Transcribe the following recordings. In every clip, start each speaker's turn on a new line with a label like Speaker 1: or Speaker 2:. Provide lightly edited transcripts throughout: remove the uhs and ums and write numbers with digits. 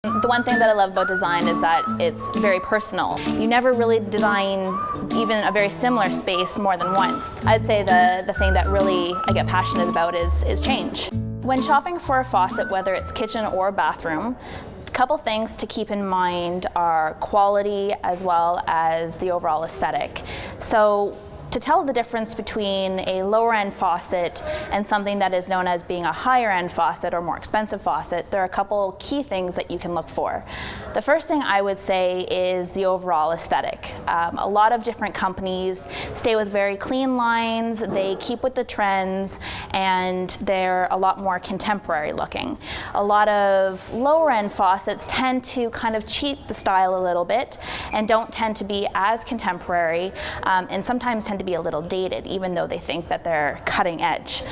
Speaker 1: The one thing that I love about design is that it's very personal. You never really design even a very similar space more than once. I'd say the thing that really I get passionate about is change. When shopping for a faucet, whether it's kitchen or bathroom, a couple things to keep in mind are quality as well as the overall aesthetic. So to tell the difference between a lower end faucet and something that is known as being a higher end faucet or more expensive faucet, there are a couple key things that you can look for. The first thing I would say is the overall aesthetic. A lot of different companies stay with very clean lines, they keep with the trends, and they're a lot more contemporary looking. A lot of lower end faucets tend to kind of cheat the style a little bit and don't tend to be as contemporary, and sometimes tend to be a little dated, even though they think that they're cutting edge.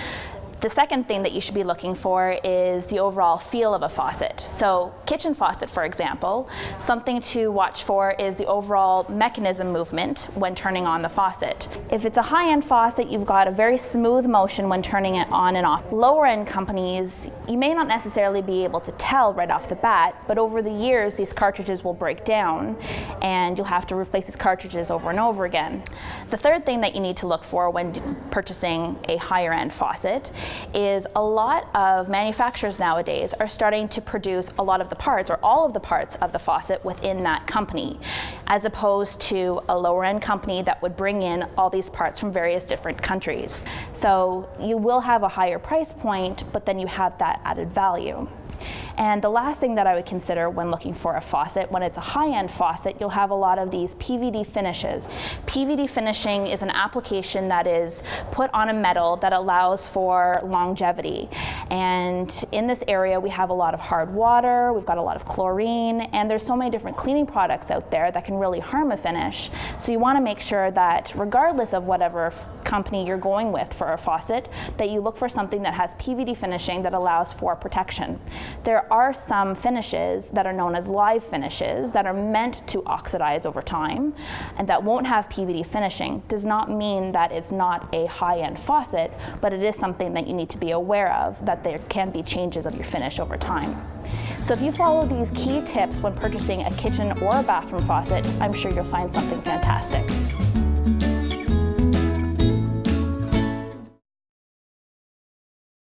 Speaker 1: The second thing that you should be looking for is the overall feel of a faucet. So kitchen faucet, for example, something to watch for is the overall mechanism movement when turning on the faucet. If it's a high-end faucet, you've got a very smooth motion when turning it on and off. Lower-end companies, you may not necessarily be able to tell right off the bat, but over the years, these cartridges will break down and you'll have to replace these cartridges over and over again. The third thing that you need to look for when purchasing a higher-end faucet is a lot of manufacturers nowadays are starting to produce a lot of the parts or all of the parts of the faucet within that company, as opposed to a lower end company that would bring in all these parts from various different countries. So you will have a higher price point, but then you have that added value. And the last thing that I would consider when looking for a faucet, when it's a high-end faucet, you'll have a lot of these PVD finishes. PVD finishing is an application that is put on a metal that allows for longevity. And in this area, we have a lot of hard water, we've got a lot of chlorine, and there's so many different cleaning products out there that can really harm a finish. So you want to make sure that regardless of whatever company you're going with for a faucet, that you look for something that has PVD finishing that allows for protection. There are some finishes that are known as live finishes that are meant to oxidize over time and that won't have PVD finishing. Does not mean that it's not a high-end faucet, but it is something that you need to be aware of, that there can be changes of your finish over time. So if you follow these key tips when purchasing a kitchen or a bathroom faucet, I'm sure you'll find something fantastic.